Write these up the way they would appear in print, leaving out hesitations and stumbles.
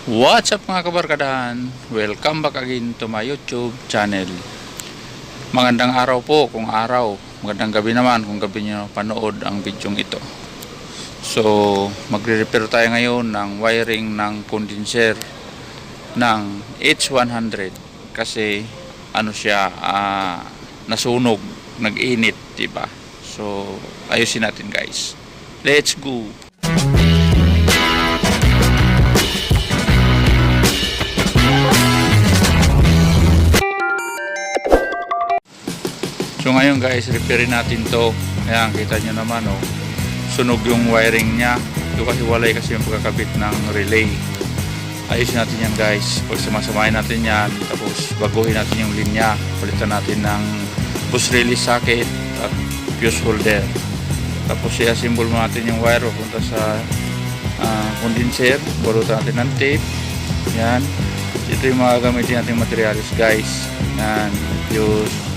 What's up mga kabarkadahan? Welcome back again to my YouTube channel. Magandang araw po kung araw. Magandang gabi naman kung gabi nyo panood ang video ito. So, magre-repair tayo ngayon ng wiring ng condenser ng H100. Kasi, ano siya, nasunog, nag-init, diba? So, ayusin natin guys. Let's go! So ngayon guys, repairin natin to. Ayan, kita nyo naman oh. Sunog yung wiring nya. Ito kasi walay kasi yung pagkakabit ng relay. Ayusin natin yan guys. Pagsamasamahin natin yan. Tapos baguhin natin yung linya. Palitan natin ng bus release socket at fuse holder. Tapos i-assemble natin yung wire papunta sa condenser. Balutan natin ng tape. Yan. Ito yung mga gamitin natin materials guys. Yan. Fuse,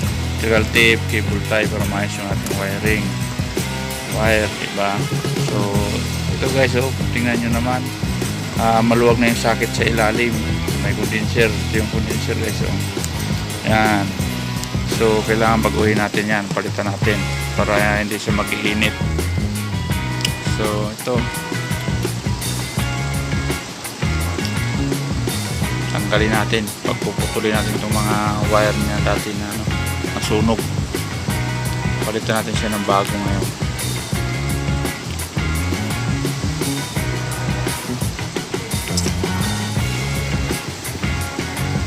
electrical tape, cable tie para maayos yung ating wiring wire, diba? So ito guys, oh, tingnan nyo naman, maluwag na yung socket sa ilalim, may condenser. Ito yung condenser guys, oh. Yan. So kailangan baguhin natin yan, palitan natin para hindi siya mag-iinit. So ito, tanggalin natin, pagpuputulin natin itong mga wire niya dati na nasunog. Palitan natin siya ng bago ngayon.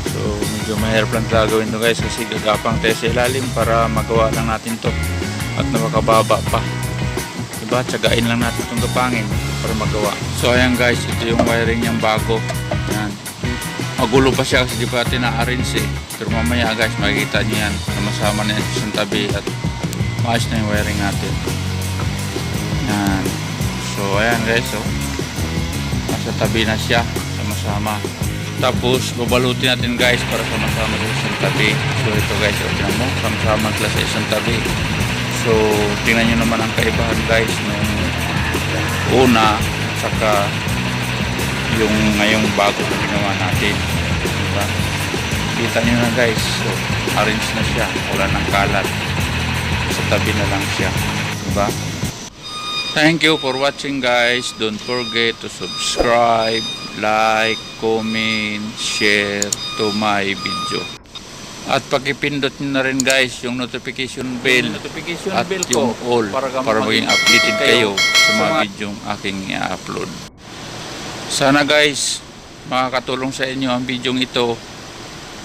So medyo mahirap lang gagawin to guys, kasi gagapang tayo sa ilalim para magawa lang natin to at napakababa pa, diba? Tsagain lang natin itong gapangin para magawa. So ayan guys, ito yung wiring niyang bago. Ayan. Magulo pa siya kasi di pa natin na-arrange eh. Pero mamaya guys, makikita nyo yan. Masama na yan sa tabi at maayos na yung wiring natin. Yan. So ayan guys, oh. Nasa tabi na siya. Sama-sama. Tapos babalutin natin guys para sama-sama sa isang tabi. So ito guys, oh, tingnan mo. Sama-sama sila sa isang tabi. So tingnan nyo naman ang kaibahan guys nung una saka yung ngayong bago na ginawa natin, diba? Kita nyo na guys, so arrange na siya, wala ng kalat, sa tabi na lang siya, diba? Thank you for watching guys. Don't forget to subscribe, like, comment, share to my video, at pakipindot nyo na rin guys yung notification bell at yung all para maging updated kayo sa mga video aking i-upload. Sana guys, makakatulong sa inyo ang video ito.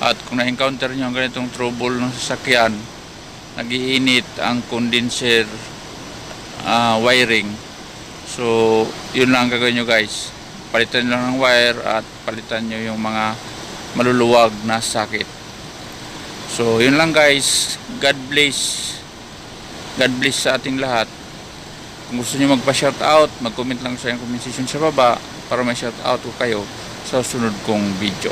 At kung na-encounter nyo ang ganitong trouble ng sasakyan, nag-iinit ang condenser wiring, so yun lang gagawin nyo guys. Palitan lang ng wire at palitan nyo yung mga maluluwag na socket. So yun lang guys. God bless. God bless sa ating lahat. Kung gusto nyo magpa-shoutout, mag-comment lang sa yung comment section sa baba para may shoutout ko kayo sa sunod kong video.